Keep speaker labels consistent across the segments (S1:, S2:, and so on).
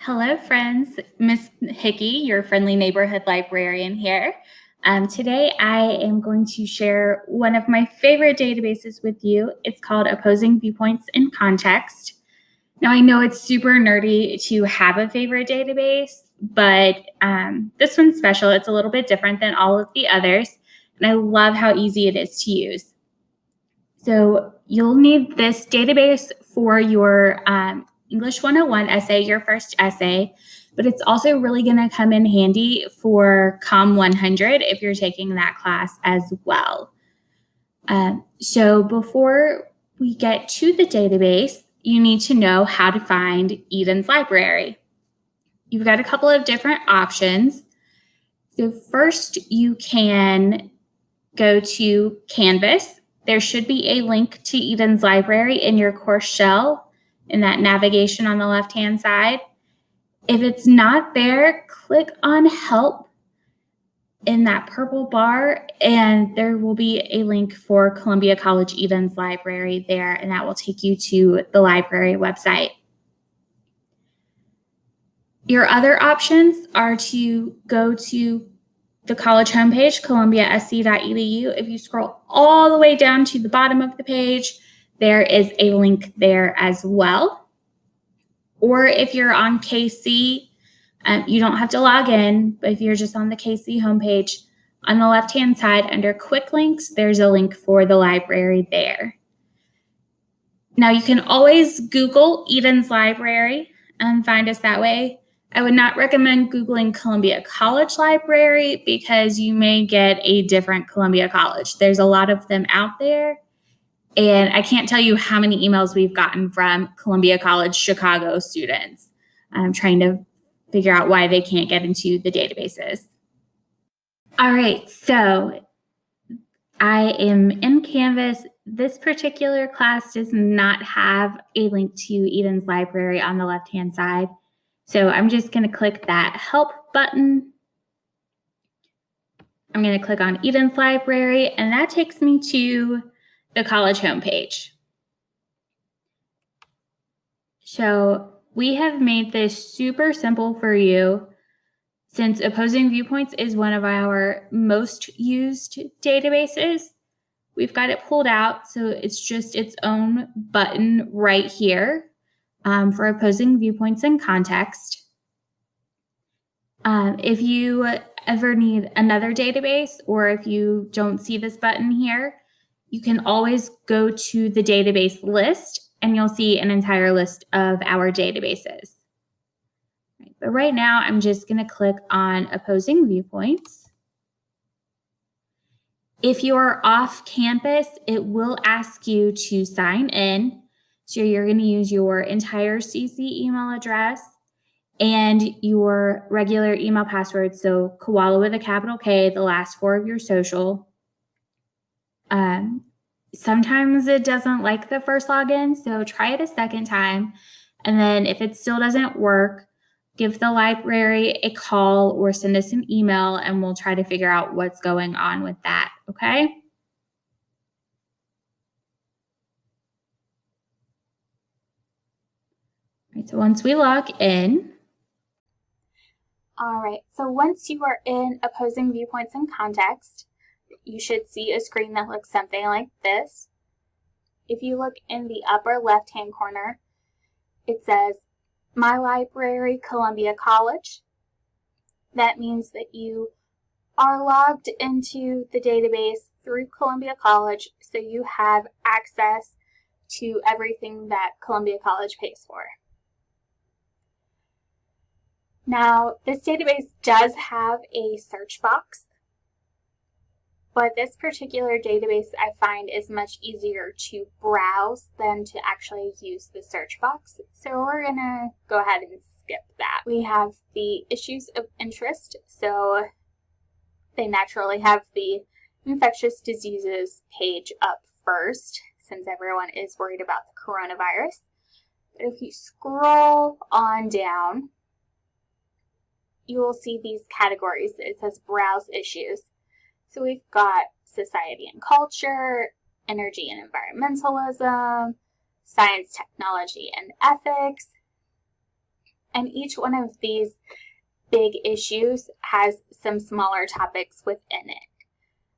S1: Hello, friends. Miss Hickey, your friendly neighborhood librarian here. Today, I am going to share one of my favorite databases with you. It's called Opposing Viewpoints in Context. Now, I know it's super nerdy to have a favorite database, but this one's special. It's a little bit different than all of the others, and I love how easy it is to use. So you'll need this database for your English 101 essay, your first essay, but it's also really going to come in handy for COM 100 if you're taking that class as well. So before we get to the database, you need to know how to find Eden's library. You've got a couple of different options. So first, you can go to Canvas. There should be a link to Eden's library in your course shell in that navigation on the left-hand side. If it's not there, click on Help in that purple bar, and there will be a link for Columbia College Eden's library there, and that will take you to the library website. Your other options are to go to the college homepage, columbiasc.edu. If you scroll all the way down to the bottom of the page, there is a link there as well. Or if you're on KC, you don't have to log in, but if you're just on the KC homepage, on the left-hand side under Quick Links, there's a link for the library there. Now, you can always Google Eden's Library and find us that way. I would not recommend Googling Columbia College Library because you may get a different Columbia College. There's a lot of them out there, and I can't tell you how many emails we've gotten from Columbia College Chicago students trying to figure out why they can't get into the databases. All right, so I am in Canvas. This particular class does not have a link to Eden's library on the left-hand side. So I'm just going to click that Help button. I'm going to click on Eden's library, and that takes me to the college homepage. So we have made this super simple for you. Since Opposing Viewpoints is one of our most used databases, we've got it pulled out, so it's just its own button right here for Opposing Viewpoints in Context. If you ever need another database, or if you don't see this button here, you can always go to the database list and you'll see an entire list of our databases. But right now, I'm just going to click on Opposing Viewpoints. If you're off campus, it will ask you to sign in. So you're going to use your entire CC email address and your regular email password. So koala with a capital K, the last four of your social. Sometimes it doesn't like the first login, so try it a second time. And then if it still doesn't work, give the library a call or send us an email and we'll try to figure out what's going on with that, okay? All right, so once we log in. All right, so once you are in Opposing Viewpoints in Context, you should see a screen that looks something like this. If you look in the upper left-hand corner, it says, My Library, Columbia College. That means that you are logged into the database through Columbia College, so you have access to everything that Columbia College pays for. Now, this database does have a search box, but this particular database I find is much easier to browse than to actually use the search box. So we're going to go ahead and skip that. We have the issues of interest. So they naturally have the infectious diseases page up first, since everyone is worried about the coronavirus. But if you scroll on down, you will see these categories. It says Browse Issues. So we've got Society and Culture, Energy and Environmentalism, Science, Technology, and Ethics. And each one of these big issues has some smaller topics within it.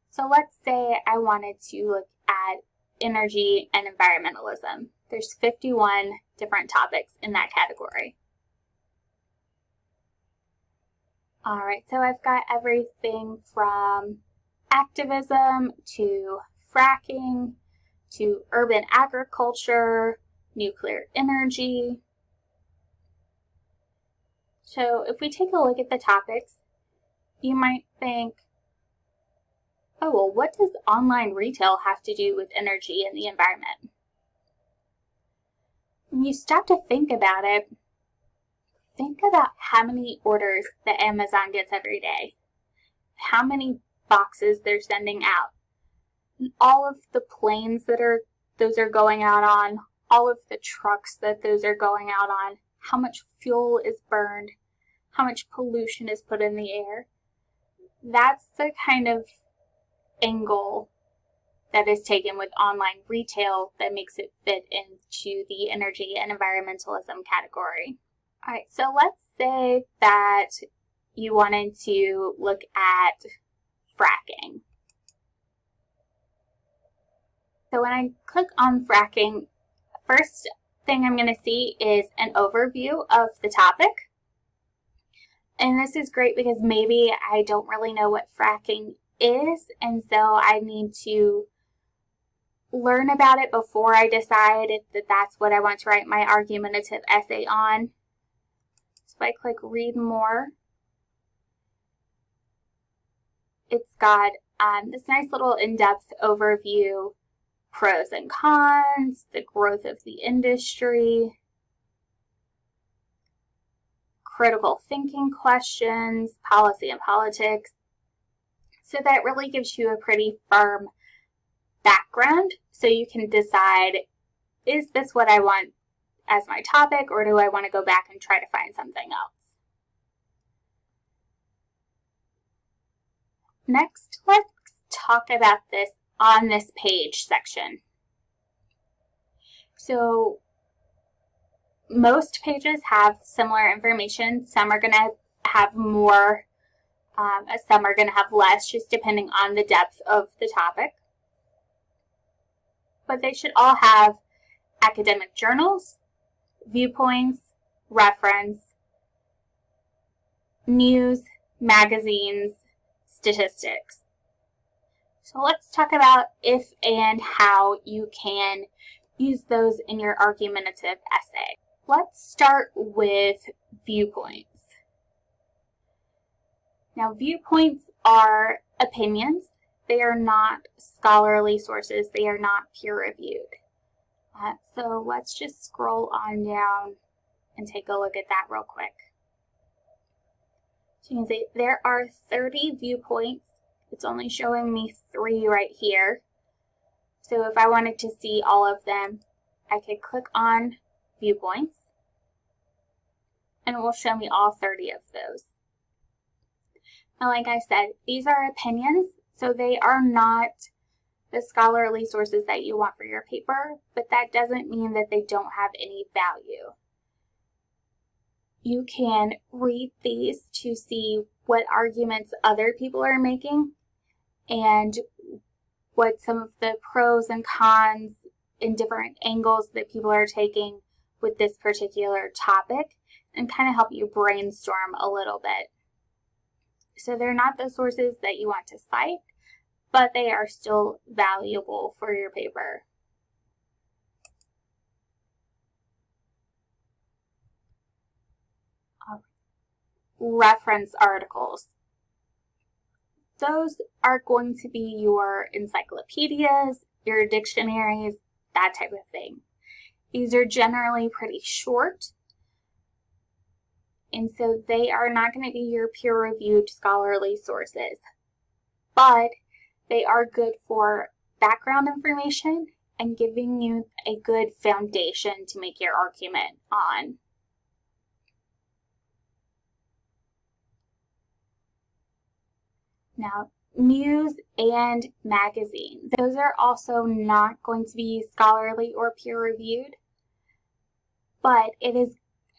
S1: So let's say I wanted to look at energy and environmentalism. There's 51 different topics in that category. All right, so I've got everything from activism to fracking to urban agriculture, nuclear energy. So if we take a look at the topics, you might think, oh, well, what does online retail have to do with energy and the environment? When you stop to think about it, think about how many orders that Amazon gets every day, how many boxes they're sending out, and all of the planes that those are going out on, all of the trucks that those are going out on, how much fuel is burned, how much pollution is put in the air. That's the kind of angle that is taken with online retail that makes it fit into the energy and environmentalism category. All right, so let's say that you wanted to look at fracking. So when I click on fracking, first thing I'm going to see is an overview of the topic. And this is great because maybe I don't really know what fracking is, and so I need to learn about it before I decide if that's what I want to write my argumentative essay on. So if I click read more, it's got this nice little in-depth overview, pros and cons, the growth of the industry, critical thinking questions, policy and politics. So that really gives you a pretty firm background so you can decide, is this what I want as my topic, or do I want to go back and try to find something else? Next, let's talk about this on this page section. So most pages have similar information. Some are going to have more, some are going to have less, just depending on the depth of the topic. But they should all have academic journals, viewpoints, reference, news, magazines, statistics. So let's talk about if and how you can use those in your argumentative essay. Let's start with viewpoints. Now, viewpoints are opinions. They are not scholarly sources. They are not peer-reviewed. So let's just scroll on down and take a look at that real quick. So you can see there are 30 viewpoints. It's only showing me 3 right here. So if I wanted to see all of them, I could click on viewpoints, and it will show me all 30 of those. Now, like I said, these are opinions, so they are not the scholarly sources that you want for your paper, but that doesn't mean that they don't have any value. You can read these to see what arguments other people are making and what some of the pros and cons and different angles that people are taking with this particular topic, and kind of help you brainstorm a little bit. So they're not the sources that you want to cite, but they are still valuable for your paper. Reference articles. Those are going to be your encyclopedias, your dictionaries, that type of thing. These are generally pretty short, and so they are not going to be your peer-reviewed scholarly sources, but they are good for background information and giving you a good foundation to make your argument on. Now, news and magazines. Those are also not going to be scholarly or peer-reviewed, but it is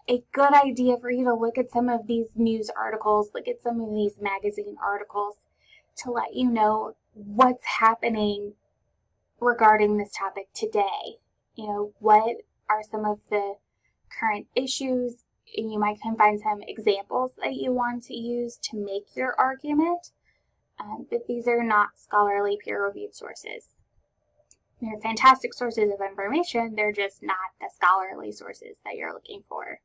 S1: a good idea for you to look at some of these news articles, look at some of these magazine articles to let you know what's happening regarding this topic today. What are some of the current issues? You might can find some examples that you want to use to make your argument, but these are not scholarly peer-reviewed sources. They're fantastic sources of information, they're just not the scholarly sources that you're looking for.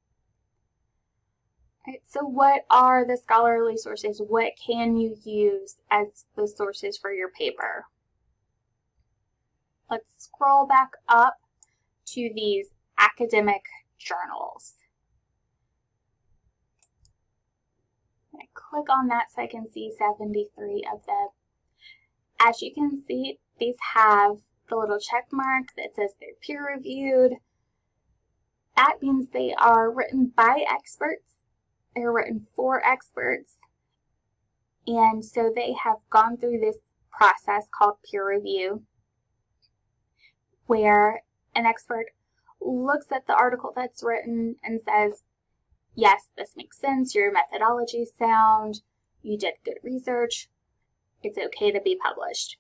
S1: Right, so what are the scholarly sources? What can you use as the sources for your paper? Let's scroll back up to these academic journals. I click on that so I can see 73 of them. As you can see, these have the little check mark that says they're peer-reviewed. That means they are written by experts. They're written for experts. And so they have gone through this process called peer review, where an expert looks at the article that's written and says, yes, this makes sense, your methodology is sound, you did good research, it's okay to be published.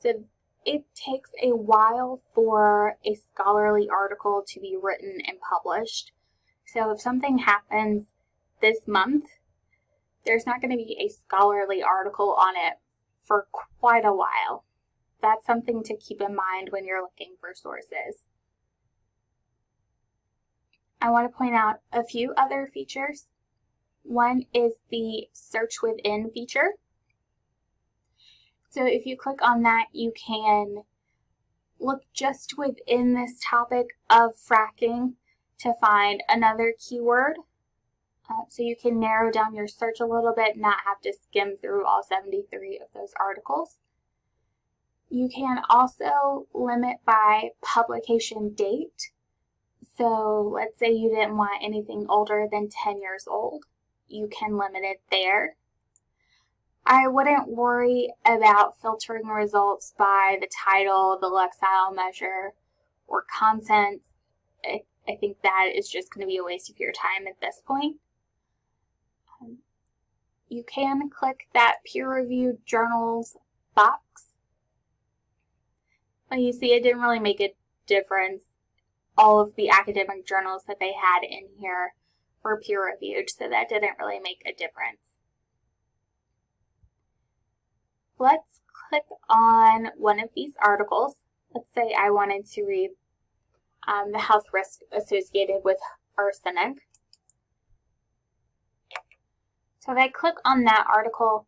S1: So it takes a while for a scholarly article to be written and published. So if something happens this month, there's not going to be a scholarly article on it for quite a while. That's something to keep in mind when you're looking for sources. I want to point out a few other features. One is the search within feature. So if you click on that, you can look just within this topic of fracking to find another keyword. So you can narrow down your search a little bit, not have to skim through all 73 of those articles. You can also limit by publication date. So let's say you didn't want anything older than 10 years old. You can limit it there. I wouldn't worry about filtering results by the title, the lexile measure, or content. I think that is just going to be a waste of your time at this point. You can click that peer-reviewed journals box. But you see, it didn't really make a difference. All of the academic journals that they had in here were peer-reviewed, so that didn't really make a difference. Let's click on one of these articles. Let's say I wanted to read the health risk associated with arsenic. So if I click on that article,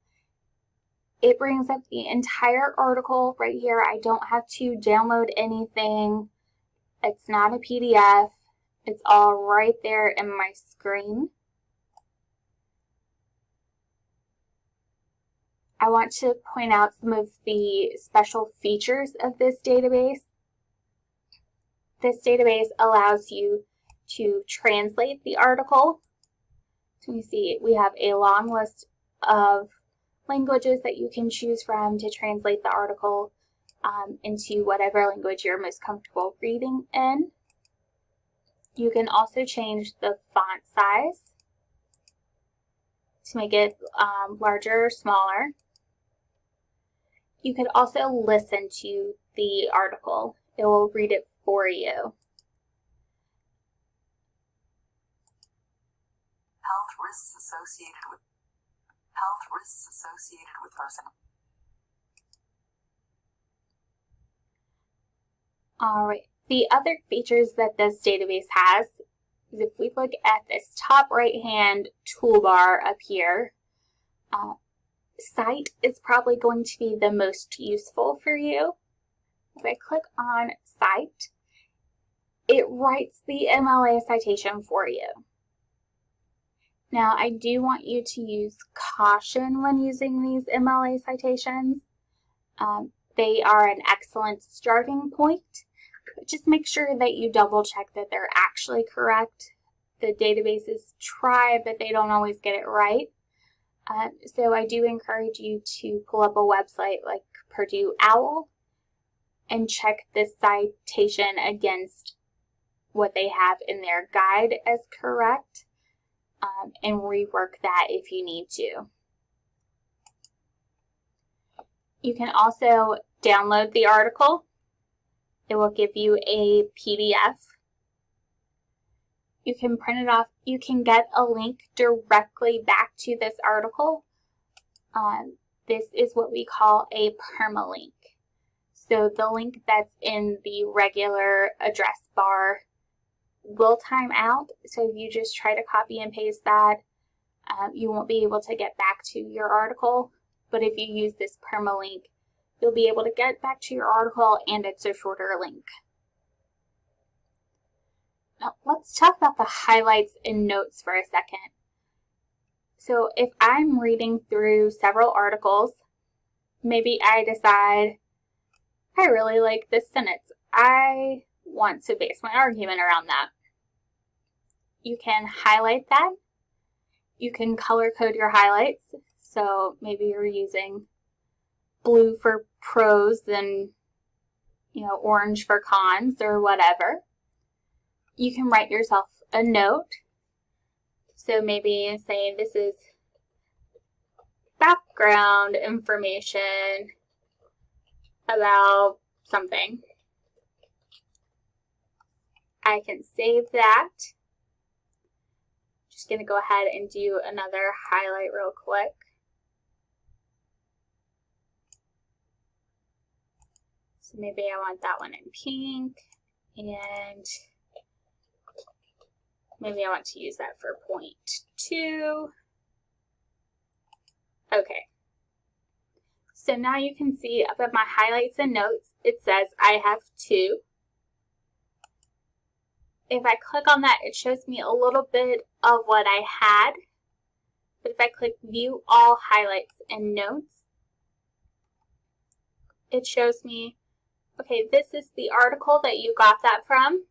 S1: it brings up the entire article right here. I don't have to download anything. It's not a PDF. It's all right there in my screen. I want to point out some of the special features of this database. This database allows you to translate the article. So you see we have a long list of languages that you can choose from to translate the article into whatever language you're most comfortable reading in. You can also change the font size to make it larger or smaller. You could also listen to the article. It will read it for you.
S2: Health risks associated with arsenic.
S1: All right. The other features that this database has is if we look at this top right-hand toolbar up here, Cite is probably going to be the most useful for you. If I click on Cite, it writes the MLA citation for you. Now, I do want you to use caution when using these MLA citations. They are an excellent starting point, but just make sure that you double check that they're actually correct. The databases try, but they don't always get it right. So I do encourage you to pull up a website like Purdue OWL and check this citation against what they have in their guide as correct, and rework that if you need to. You can also download the article. It will give you a PDF. You can print it off. You can get a link directly back to this article. This is what we call a permalink. So the link that's in the regular address bar will time out. So if you just try to copy and paste that, you won't be able to get back to your article. But if you use this permalink, you'll be able to get back to your article, and it's a shorter link. Now, let's talk about the highlights and notes for a second. So if I'm reading through several articles, maybe I decide, I really like this sentence. I want to base my argument around that. You can highlight that. You can color code your highlights. So maybe you're using blue for pros and orange for cons or whatever. You can write yourself a note. So maybe say this is background information about something. I can save that. Just going to go ahead and do another highlight real quick. So maybe I want that one in pink, and maybe I want to use that for point 2. Okay. So now you can see up at my highlights and notes, it says I have 2. If I click on that, it shows me a little bit of what I had. But if I click View All Highlights and Notes, it shows me, okay, this is the article that you got that from.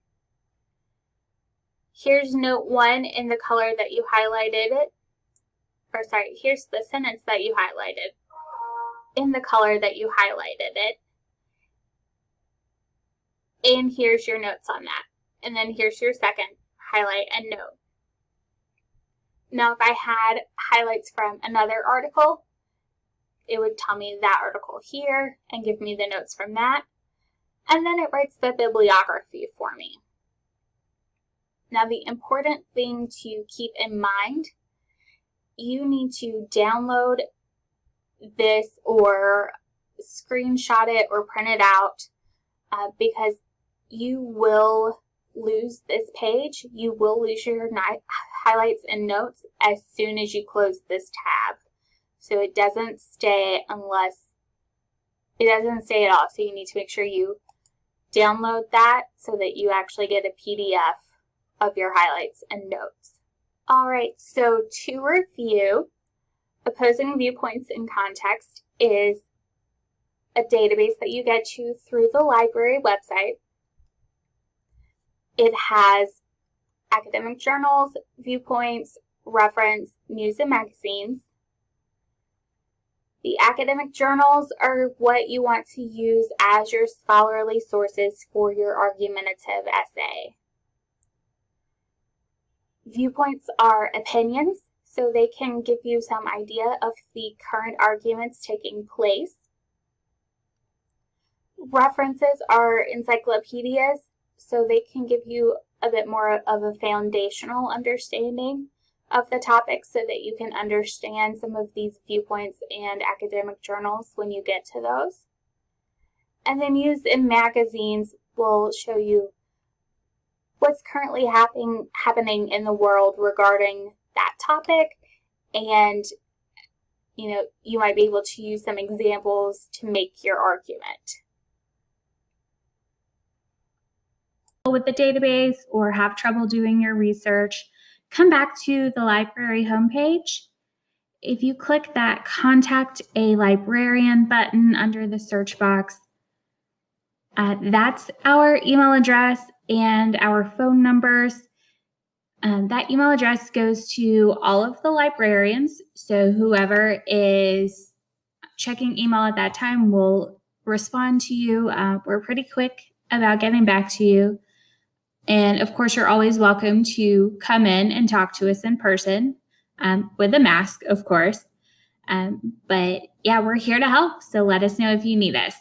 S1: Here's note 1 in the color that you highlighted it. Or sorry, here's the sentence that you highlighted in the color that you highlighted it. And here's your notes on that. And then here's your second highlight and note. Now, if I had highlights from another article, it would tell me that article here and give me the notes from that. And then it writes the bibliography for me. Now, the important thing to keep in mind, you need to download this or screenshot it or print it out because you will lose this page. You will lose your highlights and notes as soon as you close this tab. So it doesn't stay at all. So you need to make sure you download that so that you actually get a PDF of your highlights and notes. All right, so to review, Opposing Viewpoints in Context is a database that you get to through the library website. It has academic journals, viewpoints, reference, news, and magazines. The academic journals are what you want to use as your scholarly sources for your argumentative essay. Viewpoints are opinions, so they can give you some idea of the current arguments taking place. References are encyclopedias, so they can give you a bit more of a foundational understanding of the topic so that you can understand some of these viewpoints and academic journals when you get to those. And then news and magazines will show you what's currently happening in the world regarding that topic, and you might be able to use some examples to make your argument. With the database or have trouble doing your research, come back to the library homepage. If you click that Contact a Librarian button under the search box, that's our email address and our phone numbers. That email address goes to all of the librarians, so whoever is checking email at that time will respond to you. We're pretty quick about getting back to you. And of course, you're always welcome to come in and talk to us in person with a mask, of course. But yeah, we're here to help. So let us know if you need us.